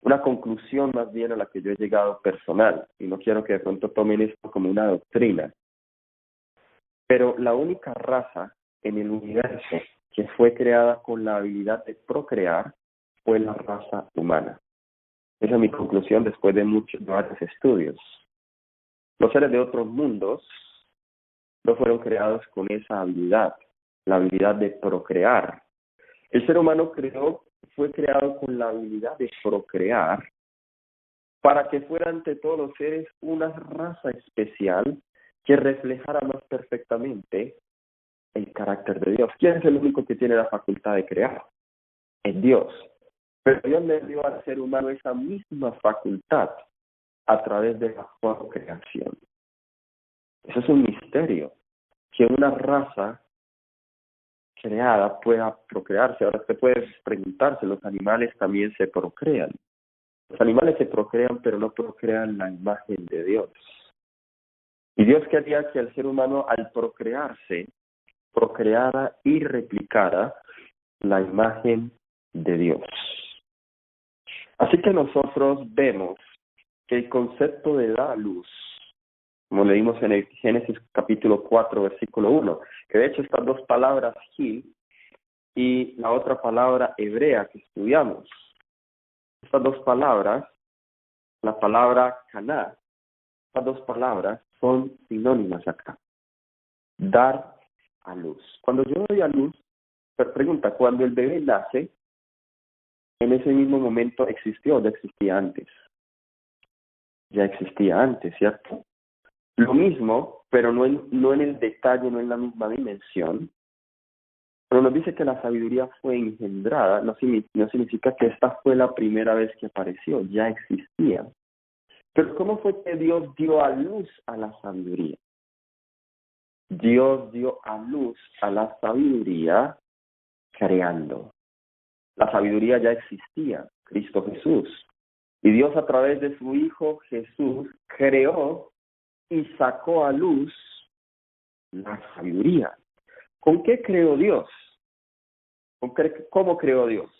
Una conclusión más bien a la que yo he llegado personal. Y no quiero que de pronto tomen esto como una doctrina. Pero la única raza en el universo que fue creada con la habilidad de procrear fue la raza humana. Esa es mi conclusión después de varios estudios. Los seres de otros mundos no fueron creados con esa habilidad, la habilidad de procrear. El ser humano fue creado con la habilidad de procrear para que fuera ante todos los seres una raza especial que reflejara más perfectamente el carácter de Dios. ¿Quién es el único que tiene la facultad de crear? Es Dios. Pero Dios le dio al ser humano esa misma facultad a través de la procreación. Eso es un misterio, que una raza creada pueda procrearse. Ahora usted puede preguntarse, los animales también se procrean. Los animales se procrean, pero no procrean la imagen de Dios. Y Dios quería que el ser humano, al procrearse, procreara y replicara la imagen de Dios. Así que nosotros vemos que el concepto de dar a luz, como leímos en el Génesis capítulo 4, versículo 1, que de hecho estas dos palabras, Gil, y la otra palabra hebrea que estudiamos, estas dos palabras, la palabra caná, estas dos palabras son sinónimas acá. Dar a luz. Cuando yo doy a luz, pregunta, cuando el bebé nace, en ese mismo momento existió o ya existía antes. Ya existía antes, ¿cierto? Lo mismo, pero no en el detalle, no en la misma dimensión. Pero nos dice que la sabiduría fue engendrada, no significa que esta fue la primera vez que apareció, ya existía. Pero ¿cómo fue que Dios dio a luz a la sabiduría? Dios dio a luz a la sabiduría creando. La sabiduría ya existía, Cristo Jesús. Y Dios a través de su Hijo Jesús creó y sacó a luz la sabiduría. ¿Con qué creó Dios? ¿Cómo creó Dios?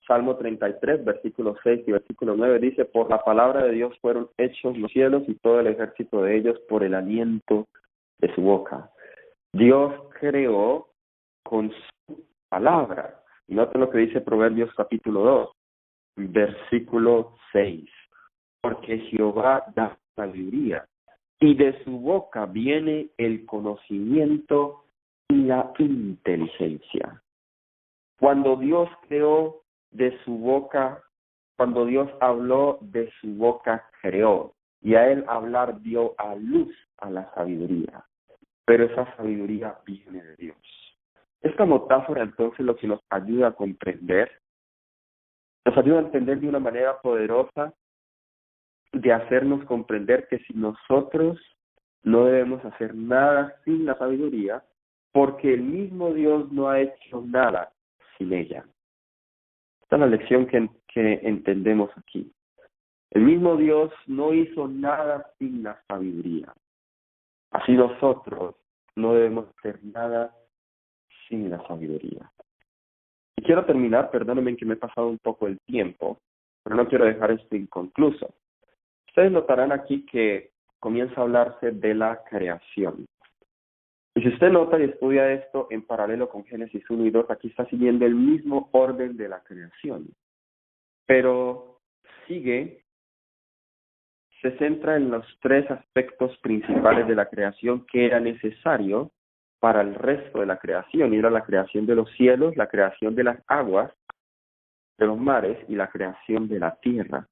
Salmo 33, versículo 6 y versículo 9 dice, por la palabra de Dios fueron hechos los cielos y todo el ejército de ellos por el aliento de su boca. Dios creó con su palabra. Y noten lo que dice Proverbios capítulo 2, versículo 6. Porque Jehová da sabiduría, y de su boca viene el conocimiento y la inteligencia. Cuando Dios creó de su boca, cuando Dios habló de su boca creó, y a él hablar dio a luz a la sabiduría. Pero esa sabiduría viene de Dios. Esta metáfora entonces lo que nos ayuda a comprender, nos ayuda a entender de una manera poderosa, de hacernos comprender que si nosotros no debemos hacer nada sin la sabiduría, porque el mismo Dios no ha hecho nada sin ella. Esta es la lección que entendemos aquí. El mismo Dios no hizo nada sin la sabiduría. Así nosotros no debemos hacer nada sin la sabiduría. Y quiero terminar, perdónenme que me he pasado un poco el tiempo, pero no quiero dejar esto inconcluso. Ustedes notarán aquí que comienza a hablarse de la creación. Y si usted nota y estudia esto en paralelo con Génesis 1 y 2, aquí está siguiendo el mismo orden de la creación. Pero se centra en los tres aspectos principales de la creación que era necesario para el resto de la creación. Y era la creación de los cielos, la creación de las aguas, de los mares y la creación de la tierra.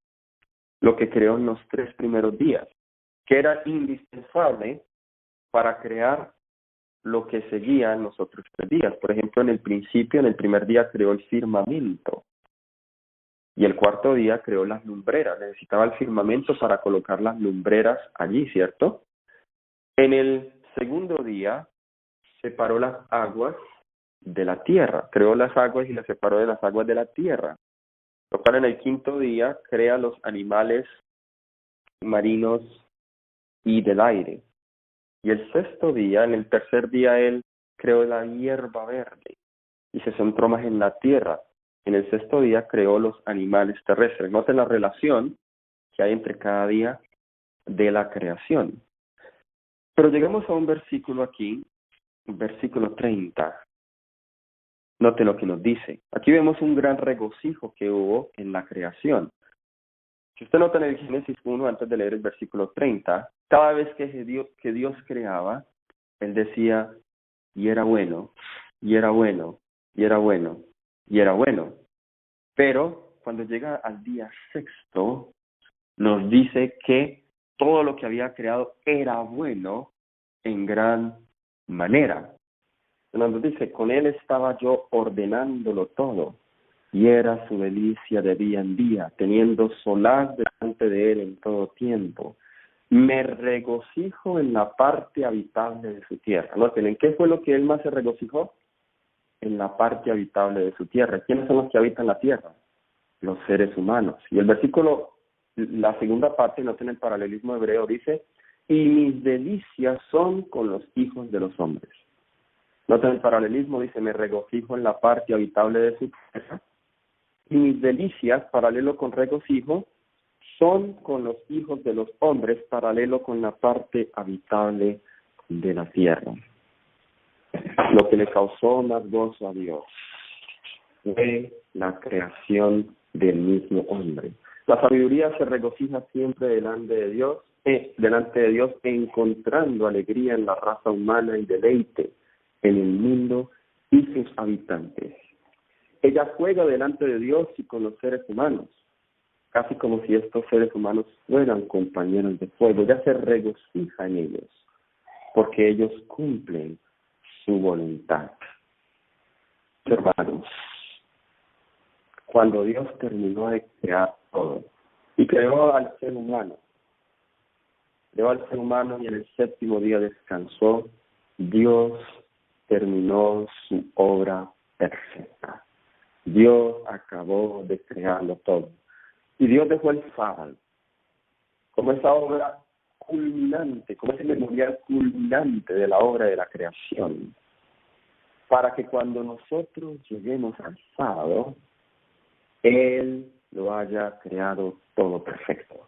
Lo que creó en los 3 primeros días, que era indispensable para crear lo que seguía en los otros 3 días. Por ejemplo, en el principio, en el primer día creó el firmamento. Y el cuarto día creó las lumbreras. Necesitaba el firmamento para colocar las lumbreras allí, ¿cierto? En el segundo día separó las aguas de la tierra. Creó las aguas y las separó de las aguas de la tierra. Lo cual en el quinto día crea los animales marinos y del aire. Y el sexto día, en el tercer día, él creó la hierba verde y se centró más en la tierra. En el sexto día creó los animales terrestres. Noten la relación que hay entre cada día de la creación. Pero llegamos a un versículo aquí, versículo 30. Noten lo que nos dice. Aquí vemos un gran regocijo que hubo en la creación. Si usted nota en el Génesis 1, antes de leer el versículo 30, cada vez que Dios creaba, Él decía, y era bueno, y era bueno, y era bueno, y era bueno. Pero cuando llega al día sexto, nos dice que todo lo que había creado era bueno en gran manera. Nos dice, con Él estaba yo ordenándolo todo, y era su delicia de día en día, teniendo solaz delante de Él en todo tiempo. Me regocijo en la parte habitable de su tierra. Noten, ¿en qué fue lo que Él más se regocijó? En la parte habitable de su tierra. ¿Quiénes son los que habitan la tierra? Los seres humanos. Y el versículo, la segunda parte, noten el paralelismo hebreo, dice, y mis delicias son con los hijos de los hombres. Noten el paralelismo, dice, me regocijo en la parte habitable de su tierra. Y mis delicias, paralelo con regocijo, son con los hijos de los hombres, paralelo con la parte habitable de la tierra. Lo que le causó más gozo a Dios fue la creación del mismo hombre. La sabiduría se regocija siempre delante de Dios, encontrando alegría en la raza humana y deleite en el mundo y sus habitantes. Ella juega delante de Dios y con los seres humanos, casi como si estos seres humanos fueran compañeros de fuego. Ella se regocija en ellos, porque ellos cumplen su voluntad. Hermanos, cuando Dios terminó de crear todo, y creó al ser humano y en el séptimo día descansó, Dios terminó su obra perfecta. Dios acabó de crearlo todo. Y Dios dejó el sábado como esa obra culminante, como ese memorial culminante de la obra de la creación, para que cuando nosotros lleguemos al sábado, Él lo haya creado todo perfecto.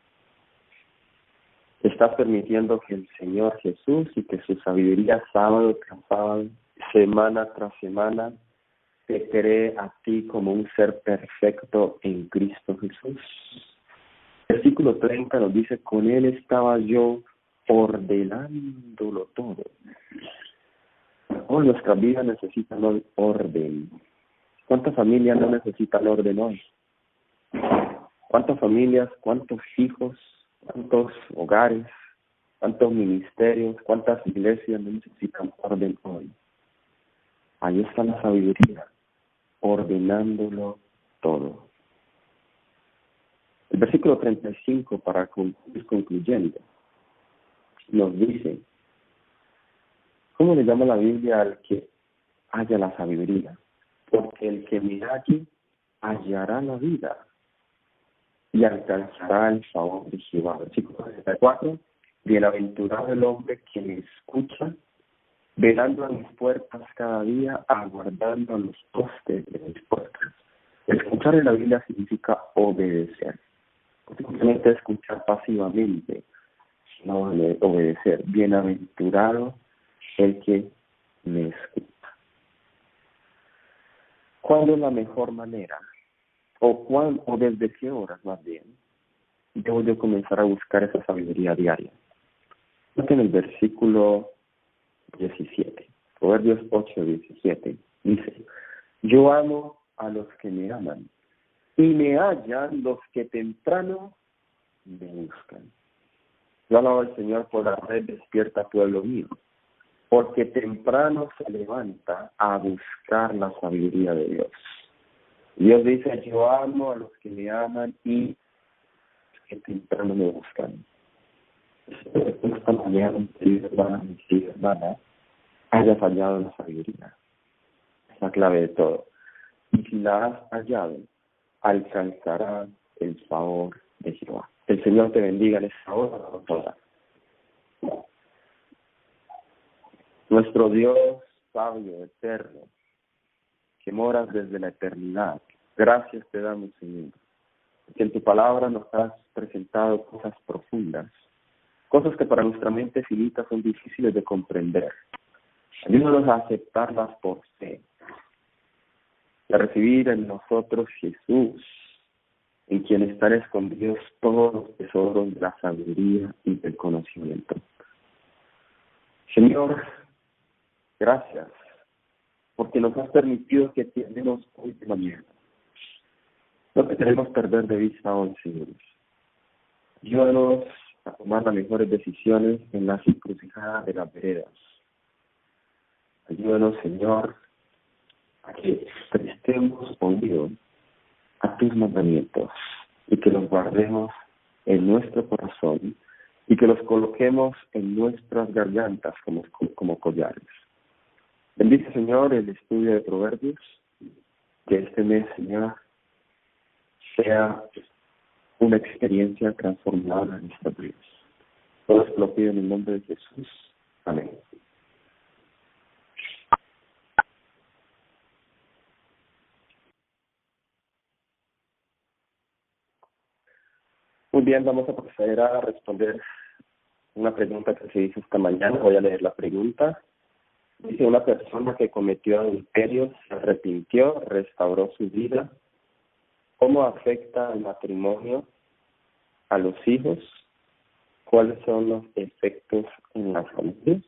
Estás permitiendo que el Señor Jesús y que su sabiduría sábado tras sábado, semana tras semana, te cree a ti como un ser perfecto en Cristo Jesús. Versículo 30 nos dice, con Él estaba yo ordenándolo todo. Hoy nuestras vidas necesitan hoy orden. ¿Cuántas familias no necesitan orden hoy? ¿Cuántas familias, cuántos hijos, cuántos hogares, cuántos ministerios, cuántas iglesias no necesitan orden hoy? Ahí está la sabiduría, ordenándolo todo. El versículo 35, para ir concluyendo, nos dice, ¿cómo le llama la Biblia al que halla la sabiduría? Porque el que mira aquí hallará la vida y alcanzará el favor de Jehová. Versículo 34, bienaventurado el hombre que me escucha, velando a mis puertas cada día, aguardando a los postes de mis puertas. Escuchar en la Biblia significa obedecer. No simplemente escuchar pasivamente, sino obedecer. Bienaventurado el que me escucha. ¿Cuál es la mejor manera? O desde qué horas más bien debo yo comenzar a buscar esa sabiduría diaria? En el versículo 17, Proverbios 8:17, dice: yo amo a los que me aman, y me hallan los que temprano me buscan. Yo alabo al Señor por la red Despierta Pueblo Mío, porque temprano se levanta a buscar la sabiduría de Dios. Dios dice: yo amo a los que me aman y que temprano me buscan. Esta mañana, mi hermana, haya fallado la sabiduría. Es la clave de todo. Y si la has hallado, alcanzarás el favor de Jehová. El Señor te bendiga en esta hora. Nuestro Dios sabio, eterno, que moras desde la eternidad, gracias te damos, Señor, que en tu palabra nos has presentado cosas profundas, cosas que para nuestra mente finita son difíciles de comprender. Ayúdanos a aceptarlas por fe y a recibir en nosotros Jesús, en quien están escondidos todos los tesoros de la sabiduría y del conocimiento. Señor, gracias, porque nos has permitido que tenemos hoy de mañana. No te queremos perder de vista hoy, Señor. Ayúdanos a tomar las mejores decisiones en las encrucijadas de las veredas. Ayúdanos, Señor, a que prestemos oído a tus mandamientos y que los guardemos en nuestro corazón y que los coloquemos en nuestras gargantas como collares. Bendice, Señor, el estudio de Proverbios, que este mes, Señor, sea una experiencia transformadora en nuestras vidas. Todo esto lo pido en el nombre de Jesús. Amén. Muy bien, vamos a proceder a responder una pregunta que se hizo esta mañana. Voy a leer la pregunta. Dice: una persona que cometió adulterio se arrepintió, restauró su vida. ¿Cómo afecta el matrimonio a los hijos? ¿Cuáles son los efectos en la familia?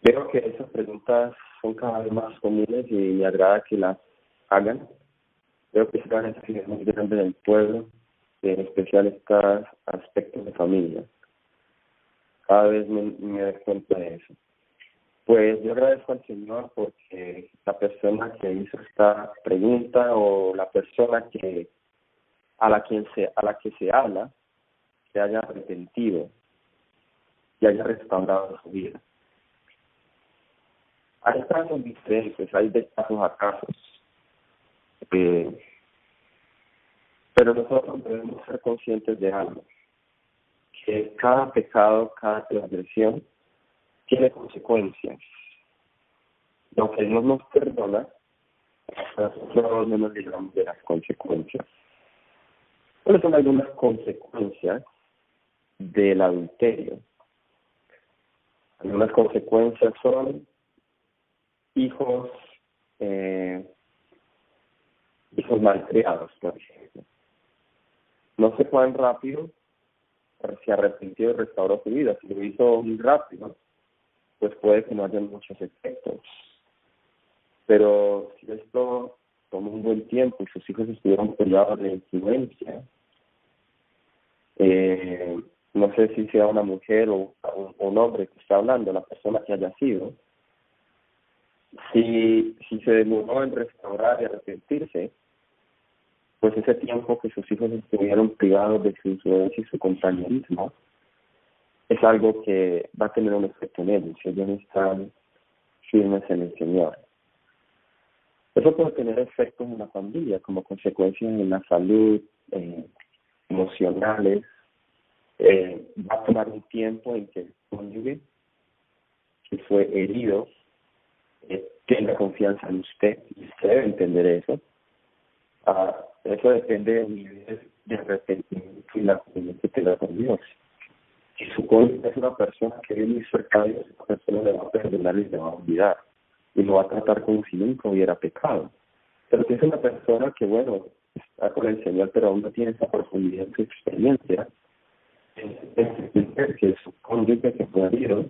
Veo que esas preguntas son cada vez más comunes y me agrada que las hagan. Veo que es una necesidad muy grande del pueblo, en especial estos aspectos de familia. Cada vez me doy cuenta de eso. Pues yo agradezco al Señor porque la persona que hizo esta pregunta o la persona a la que se habla se haya arrepentido y haya restaurado su vida. Hay casos diferentes, hay de casos a casos. Pero nosotros debemos ser conscientes de algo, que cada pecado, cada transgresión tiene consecuencias. Y aunque Dios nos perdona, nosotros no nos libramos de las consecuencias. ¿Cuáles son algunas consecuencias del adulterio? Algunas consecuencias son hijos malcriados, por ejemplo. No sé cuán rápido se arrepintió y restauró su vida. Si lo hizo muy rápido, pues puede que no haya muchos efectos. Pero si esto tomó un buen tiempo y sus hijos estuvieron privados de influencia, no sé si sea una mujer o un hombre que está hablando, la persona que haya sido, si se demoró en restaurar y arrepentirse, pues ese tiempo que sus hijos estuvieron privados de su influencia y su compañerismo es algo que va a tener un efecto en ellos, si ellos no están firmes en el Señor. Eso puede tener efectos en la familia, como consecuencias en la salud, emocionales. Va a tomar un tiempo en que el cónyuge que fue herido tenga confianza en usted, y usted debe entender eso. Eso depende del nivel de arrepentimiento y la comunión que tenga con Dios. Si su cónyuge es una persona que vive muy cerca de Dios, esa persona le va a perdonar y le va a olvidar. Y lo va a tratar como si nunca hubiera pecado. Pero si es una persona que, bueno, está con el Señor, pero aún no tiene esa profundidad en su experiencia, es que su cónyuge que fue herido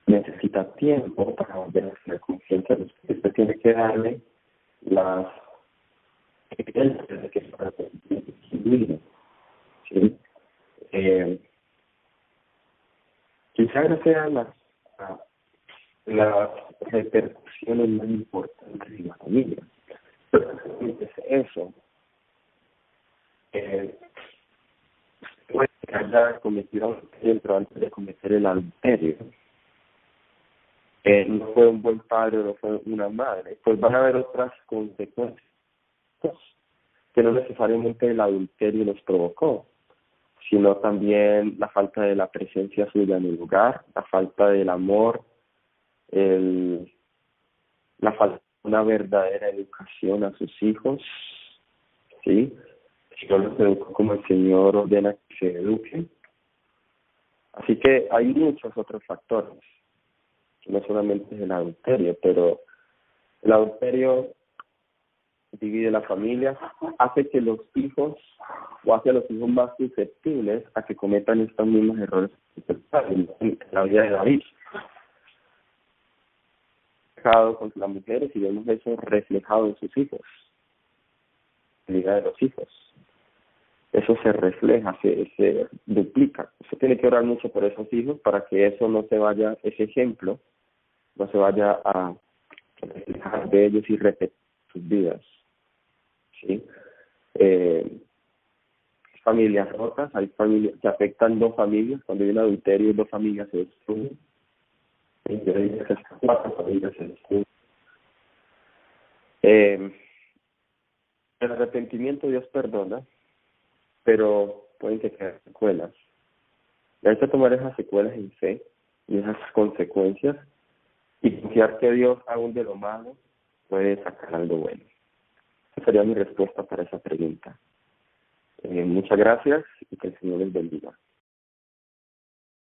necesita tiempo para volver a tener confianza. Usted tiene que darle las evidencias de que es para vida. ¿Sí? Quizás no sean las repercusiones más importantes en la familia, pero es eso. Puede que haya cometido adulterio, pero antes de cometer el adulterio no fue un buen padre, no fue una madre, pues van a haber otras consecuencias que no necesariamente el adulterio los provocó, sino también la falta de la presencia suya en el lugar, la falta del amor, la falta de una verdadera educación a sus hijos, ¿sí? Si no los educó como el Señor ordena que se eduquen. Así que hay muchos otros factores, no solamente es el adulterio, pero el adulterio divide la familia, hace que los hijos, o hace a los hijos más susceptibles a que cometan estos mismos errores en la vida de David. Contra las mujeres y vemos eso reflejado en sus hijos, en la vida de los hijos. Eso se refleja, se duplica. Usted tiene que orar mucho por esos hijos para que eso no se vaya, ese ejemplo, no se vaya a reflejar de ellos y repetir sus vidas. ¿Sí? Familias rotas, hay familias que afectan dos familias, cuando hay un adulterio dos familias se destruyen. Yo diría que hasta 4 familias se destruyen. El arrepentimiento Dios perdona, pero pueden que queden secuelas. Y hay que tomar esas secuelas en fe y esas consecuencias y confiar que Dios, aún de lo malo, puede sacar algo bueno. Esa sería mi respuesta para esa pregunta. Muchas gracias y que el Señor les bendiga.